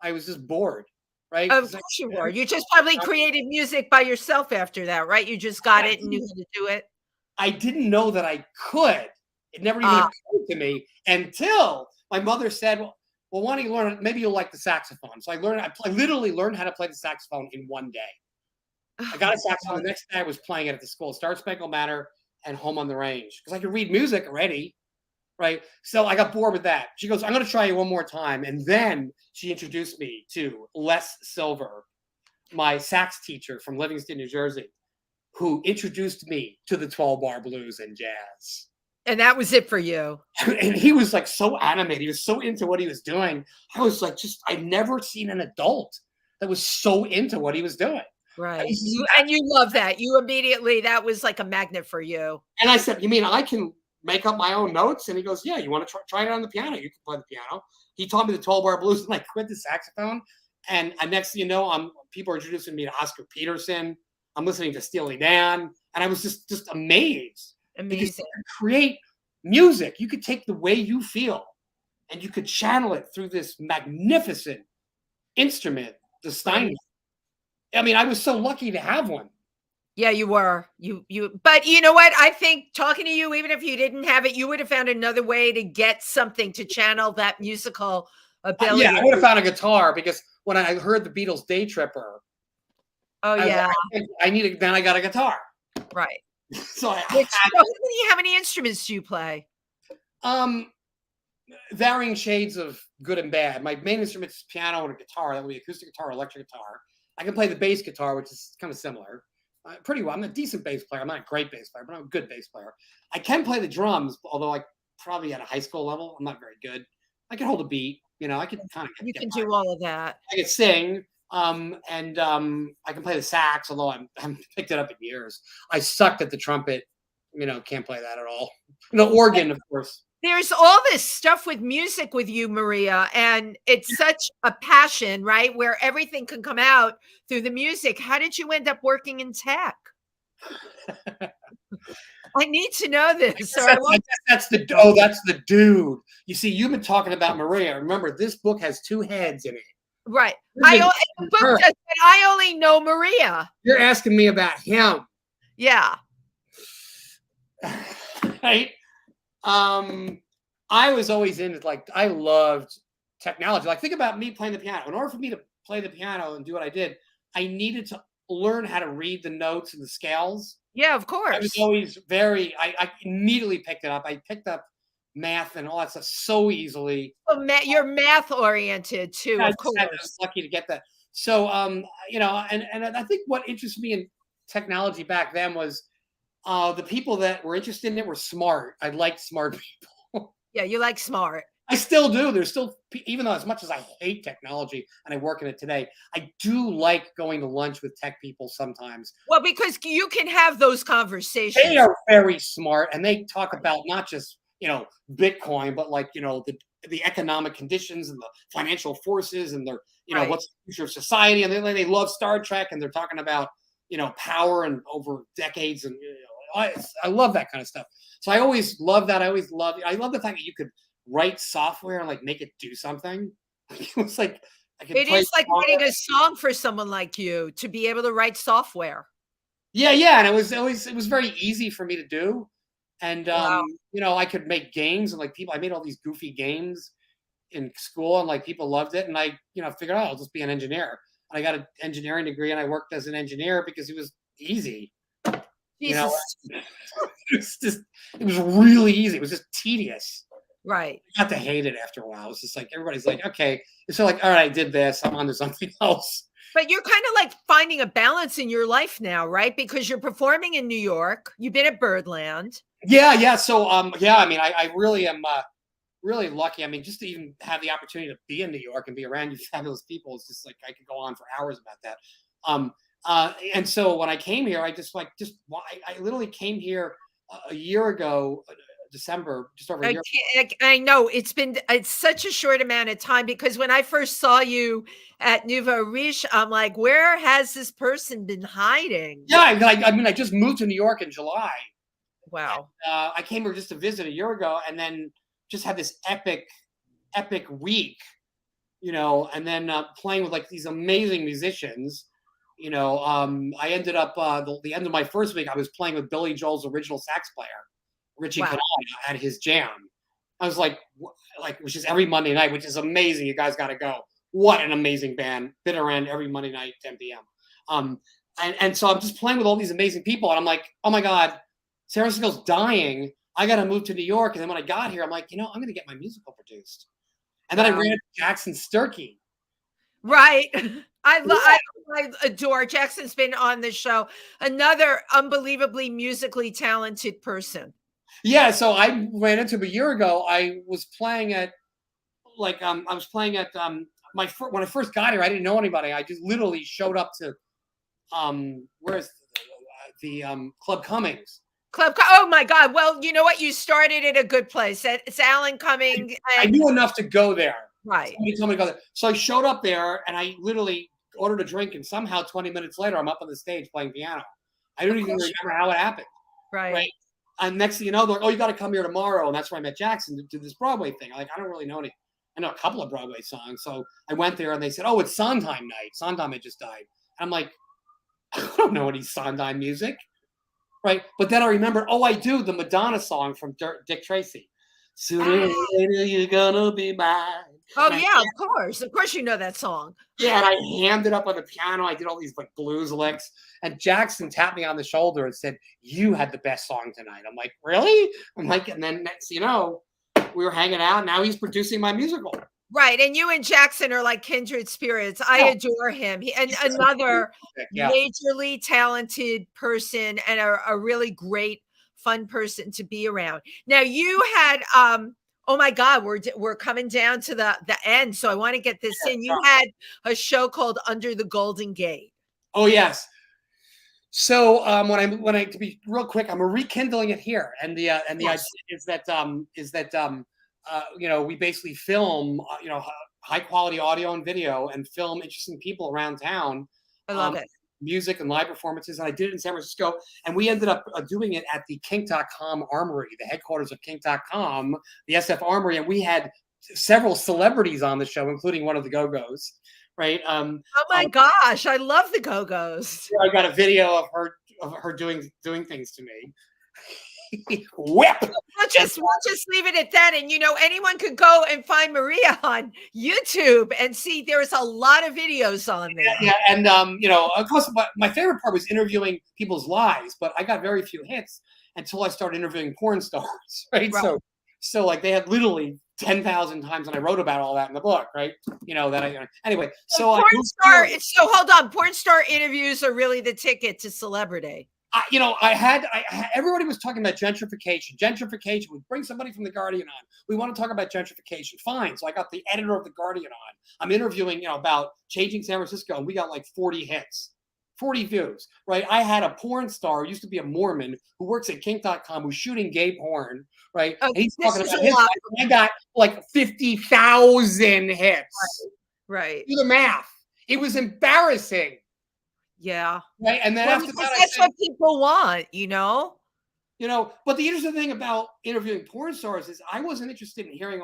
[SPEAKER 3] I was just bored. Right?
[SPEAKER 2] Of course you were. You just probably created music by yourself after that, right? You just got it and knew how to do it.
[SPEAKER 3] I didn't know that I could. It never even occurred to me until my mother said, well, why don't you learn? Maybe you'll like the saxophone. So I literally learned how to play the saxophone in one day. I got a saxophone. The next day I was playing it at the school, Star Spangled Banner and Home on the Range, because I could read music already. Right. So I got bored with that. She goes, I'm going to try you one more time. And then she introduced me to Les Silver, my sax teacher from Livingston, New Jersey, who introduced me to the 12-bar blues and jazz.
[SPEAKER 2] And that was it for you.
[SPEAKER 3] And he was so animated. He was so into what he was doing. I was I'd never seen an adult that was so into what he was doing.
[SPEAKER 2] Right. And you love that. You immediately, that was like a magnet for you. And
[SPEAKER 3] I said, you mean I can make up my own notes? And he goes, yeah, you want to try it on the piano? You can play the piano. He taught me the 12-bar blues, and I quit the saxophone. And next thing you know, people are introducing me to Oscar Peterson. I'm listening to Steely Dan. And I was just amazed.
[SPEAKER 2] Amazing.
[SPEAKER 3] Create music. You could take the way you feel and you could channel it through this magnificent instrument, the Steinway. I mean, I was so lucky to have one.
[SPEAKER 2] Yeah, you were. But you know what? I think talking to you, even if you didn't have it, you would have found another way to get something to channel that musical
[SPEAKER 3] Yeah,
[SPEAKER 2] ability.
[SPEAKER 3] I would have found a guitar because when I heard the Beatles' Day Tripper,
[SPEAKER 2] Oh
[SPEAKER 3] I was
[SPEAKER 2] yeah,
[SPEAKER 3] like, I needed. Then I got a guitar.
[SPEAKER 2] right.
[SPEAKER 3] So I
[SPEAKER 2] Which
[SPEAKER 3] had
[SPEAKER 2] how many instruments do you play?
[SPEAKER 3] um varying shades of good and bad. My main instruments is piano and a guitar. That would be acoustic guitar, electric guitar. I can play the bass guitar, which is kind of similar. Pretty well. I'm a decent bass player. I'm not a great bass player, but I'm a good bass player. I can play the drums, although I probably at a high school level, I'm not very good. I can hold a beat. I can kind of
[SPEAKER 2] You
[SPEAKER 3] get
[SPEAKER 2] can
[SPEAKER 3] by.
[SPEAKER 2] do all of that.
[SPEAKER 3] I can sing, and I can play the sax, although I haven't picked it up in years. I sucked at the trumpet. Can't play that at all. Organ, of course.
[SPEAKER 2] There's all this stuff with music with you, Maria, and it's such a passion, right? Where everything can come out through the music. How did you end up working in tech? I need to know this.
[SPEAKER 3] That's the dude. You see, you've been talking about Maria. Remember, this book has two heads in it.
[SPEAKER 2] Right. The book does, but I only know Maria.
[SPEAKER 3] You're asking me about him.
[SPEAKER 2] Yeah.
[SPEAKER 3] Right. I was always into I loved technology. Like, think about me playing the piano. In order for me to play the piano and do what I did, I needed to learn how to read the notes and the scales.
[SPEAKER 2] Yeah, of course.
[SPEAKER 3] I was always I immediately picked it up. I picked up math and all that stuff so easily.
[SPEAKER 2] So you're math oriented too, of course.
[SPEAKER 3] I was lucky to get that. So, and I think what interested me in technology back then was the people that were interested in it were smart. I liked smart people.
[SPEAKER 2] Yeah, you like smart.
[SPEAKER 3] I still do. There's still, even though as much as I hate technology and I work in it today, I do like going to lunch with tech people sometimes.
[SPEAKER 2] Well, because you can have those conversations.
[SPEAKER 3] They are very smart, and they talk about not just Bitcoin, but the economic conditions and the financial forces, and their what's the future of society, and they love Star Trek, and they're talking about power and over decades, and I love that kind of stuff. So I always love that. I love the fact that you could write software and make it do something. It was like
[SPEAKER 2] it is like writing a song for someone like you to be able to write software.
[SPEAKER 3] Yeah, and it was very easy for me to do. And
[SPEAKER 2] wow.
[SPEAKER 3] I could make games, and I made all these goofy games in school, and people loved it. And I figured out I'll just be an engineer. And I got an engineering degree, and I worked as an engineer because it was easy.
[SPEAKER 2] Jesus.
[SPEAKER 3] It was really easy. It was just tedious.
[SPEAKER 2] Right.
[SPEAKER 3] I got to hate it after a while. It's just everybody's okay. It's all right, I did this. I'm on to something else.
[SPEAKER 2] But you're kind of finding a balance in your life now, right? Because you're performing in New York. You've been at Birdland.
[SPEAKER 3] Yeah. So, I really am really lucky. Just to even have the opportunity to be in New York and be around you fabulous people, it's just I could go on for hours about that. And so when I came here, I literally came here a year ago, December, just over a year.
[SPEAKER 2] I know it's such a short amount of time, because when I first saw you at Nouveau Riche, I'm like, where has this person been hiding?
[SPEAKER 3] Yeah, I just moved to New York in July.
[SPEAKER 2] Wow.
[SPEAKER 3] And, I came here just to visit a year ago, and then just had this epic week, and then playing with these amazing musicians. I ended up the end of my first week, I was playing with Billy Joel's original sax player, Richie Canada, at his jam. I was which is every Monday night, which is amazing. You guys got to go. What an amazing band. Bitter End every Monday night, 10 p.m. And so I'm just playing with all these amazing people, and I'm like, oh my God, San Francisco's dying. I got to move to New York. And then when I got here, I'm like, I'm going to get my musical produced. And then I ran into Jackson Sturkey.
[SPEAKER 2] Right. I adore Jackson's been on the show. Another unbelievably musically talented person.
[SPEAKER 3] Yeah, so I ran into him a year ago. I was playing at when I first got here, I didn't know anybody. I just literally showed up to where's the Club Cummings.
[SPEAKER 2] Oh my God. Well, you know what? You started at a good place. It's Alan Cumming.
[SPEAKER 3] I knew enough to go there.
[SPEAKER 2] Right.
[SPEAKER 3] Somebody told me to go there. So I showed up there, and I literally ordered a drink, and somehow 20 minutes later, I'm up on the stage playing piano. I don't even remember how it happened.
[SPEAKER 2] Right.
[SPEAKER 3] And next thing you know, they're like, oh, you got to come here tomorrow. And that's where I met Jackson to do this Broadway thing. I don't really know any. I know a couple of Broadway songs. So I went there, and they said, oh, it's Sondheim night. Sondheim had just died. And I'm like, I don't know any Sondheim music, right? But then I remembered, oh, I do, the Madonna song from Dick Tracy. Sooner or later, you're gonna be mine.
[SPEAKER 2] Oh,
[SPEAKER 3] And
[SPEAKER 2] yeah, of course. Of course you know that song.
[SPEAKER 3] yeah, and I hammed it up on the piano. I did all these like blues licks. And Jackson tapped me on the shoulder and said, "You had the best song tonight." I'm like, "Really?" I'm like, and then next, we were hanging out. Now he's producing my musical.
[SPEAKER 2] Right. And you and Jackson are like kindred spirits. I adore him. And another majorly talented person and a really great, fun person to be around. Now you had oh my God, we're coming down to the end. So I want to get this in. You had a show called Under the Golden Gate.
[SPEAKER 3] Oh, yes. So when I to be real quick, I'm rekindling it here. And the idea is that we basically film high quality audio and video and film interesting people around town.
[SPEAKER 2] I love it.
[SPEAKER 3] Music and live performances. And I did it in San Francisco. And we ended up doing it at the Kink.com Armory, the headquarters of Kink.com, the SF Armory. And we had several celebrities on the show, including one of the Go-Go's. Right.
[SPEAKER 2] Oh my gosh, I love the Go-Go's.
[SPEAKER 3] I got a video of her doing things to me. Whip.
[SPEAKER 2] We'll just leave it at that. And anyone could go and find Maria on YouTube and see there's a lot of videos on there.
[SPEAKER 3] Yeah, and of course, my favorite part was interviewing people's lives, but I got very few hits until I started interviewing porn stars. Right. So like they had literally 10,000 times, and I wrote about all that in the book, right? Anyway. So
[SPEAKER 2] hold on. Porn star interviews are really the ticket to celebrity.
[SPEAKER 3] Everybody was talking about gentrification. Gentrification. We bring somebody from the Guardian on. We want to talk about gentrification. Fine. So I got the editor of the Guardian on. I'm interviewing, about changing San Francisco, and we got like 40 hits. 40 views, right? I had a porn star who used to be a Mormon who works at Kink.com who's shooting gay porn, right? And he's talking about his life. I got like 50,000 hits.
[SPEAKER 2] Right.
[SPEAKER 3] Do the math. It was embarrassing.
[SPEAKER 2] Yeah.
[SPEAKER 3] Right. And then after that,
[SPEAKER 2] that's what people want,
[SPEAKER 3] But the interesting thing about interviewing porn stars is I wasn't interested in hearing,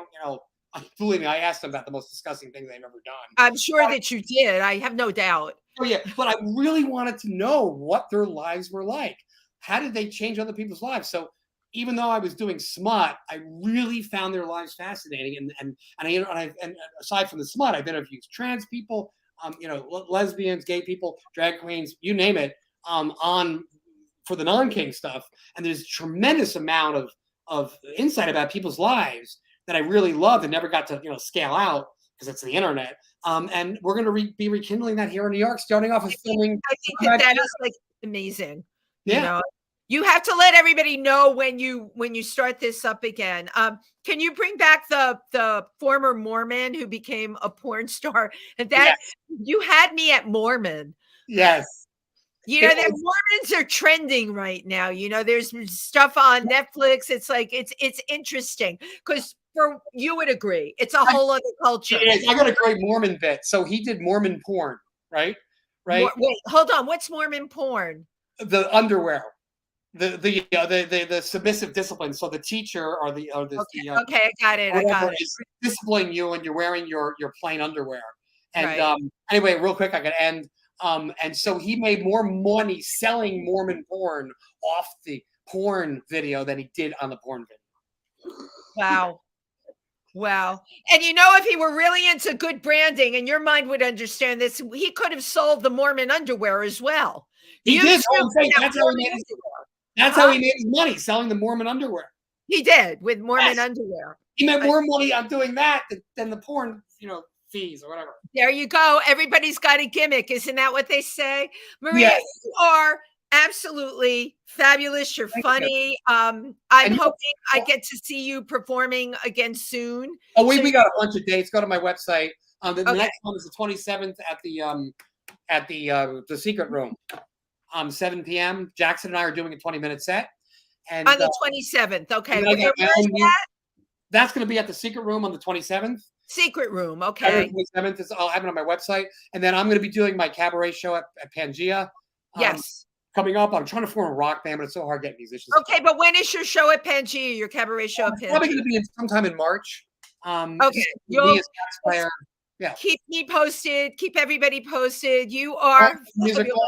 [SPEAKER 3] believe me, I asked them about the most disgusting thing they've ever done.
[SPEAKER 2] I'm sure that you did. I have no doubt.
[SPEAKER 3] Oh, yeah. But I really wanted to know what their lives were like. How did they change other people's lives? So even though I was doing smut, I really found their lives fascinating. And aside from the smut, I've interviewed trans people, lesbians, gay people, drag queens, you name it, for the non-kink stuff. And there's a tremendous amount of insight about people's lives that I really loved and never got to, scale out because it's the internet. And we're going to be rekindling that here in New York, starting off with filming.
[SPEAKER 2] I think that is like amazing.
[SPEAKER 3] Yeah.
[SPEAKER 2] You have to let everybody know when you start this up again. Can you bring back the former Mormon who became a porn star? And that you had me at Mormon.
[SPEAKER 3] Yes.
[SPEAKER 2] The Mormons are trending right now. There's stuff on Netflix. It's like it's interesting because you would agree it's a whole other culture.
[SPEAKER 3] It is. I got a great Mormon bit. So he did Mormon porn, right? Wait,
[SPEAKER 2] hold on. What's Mormon porn? The
[SPEAKER 3] underwear. The submissive discipline. So the teacher or the
[SPEAKER 2] okay, I got it.
[SPEAKER 3] Is disciplining you and you're wearing your plain underwear. And anyway, real quick, I could end. And so he made more money selling Mormon porn off the porn video than he did on the porn video.
[SPEAKER 2] Wow. And if he were really into good branding, and your mind would understand this, he could have sold the Mormon underwear as well.
[SPEAKER 3] He did. That's how he made his money, selling the Mormon underwear.
[SPEAKER 2] He did with Mormon underwear.
[SPEAKER 3] He made more money on doing that than the porn, fees or whatever.
[SPEAKER 2] There you go. Everybody's got a gimmick. Isn't that what they say? Maria, you are absolutely fabulous. You're funny. I'm hoping I get to see you performing again soon.
[SPEAKER 3] Oh, we got a bunch of dates. Go to my website. The next one is the 27th at the Secret Room. 7 p.m. Jackson and I are doing a 20-minute set. And
[SPEAKER 2] on the 27th. Okay.
[SPEAKER 3] That's going to be at the Secret Room on the 27th.
[SPEAKER 2] Secret Room. Okay.
[SPEAKER 3] 27th I'll have it on my website. And then I'm going to be doing my cabaret show at Pangea.
[SPEAKER 2] Yes.
[SPEAKER 3] Coming up. I'm trying to form a rock band, but it's so hard getting musicians.
[SPEAKER 2] Okay. But when is your show at Pangea, your cabaret show at Pangea?
[SPEAKER 3] Probably going to be sometime in March.
[SPEAKER 2] Okay.
[SPEAKER 3] Yeah.
[SPEAKER 2] Keep me posted. Keep everybody posted. You are
[SPEAKER 3] musical.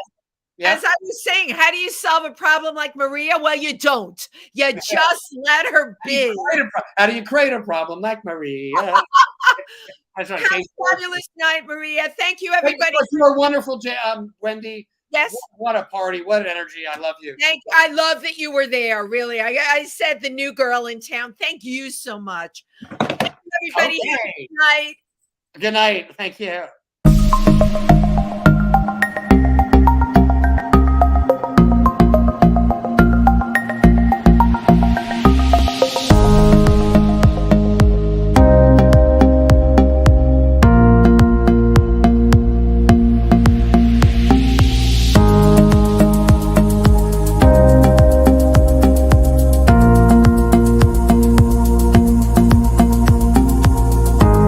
[SPEAKER 3] Yeah.
[SPEAKER 2] As I was saying, how do you solve a problem like Maria? Well, you don't. You just let her be.
[SPEAKER 3] How do you create a problem like Maria? That's right.
[SPEAKER 2] Have a fabulous night, Maria. Thank you, everybody.
[SPEAKER 3] You were wonderful, Wendy.
[SPEAKER 2] Yes.
[SPEAKER 3] What a party. What an energy. I love you.
[SPEAKER 2] I love that you were there, really. I said the new girl in town. Thank you so much. Thank you, everybody.
[SPEAKER 3] Okay.
[SPEAKER 2] Good night.
[SPEAKER 3] Good night. Thank you.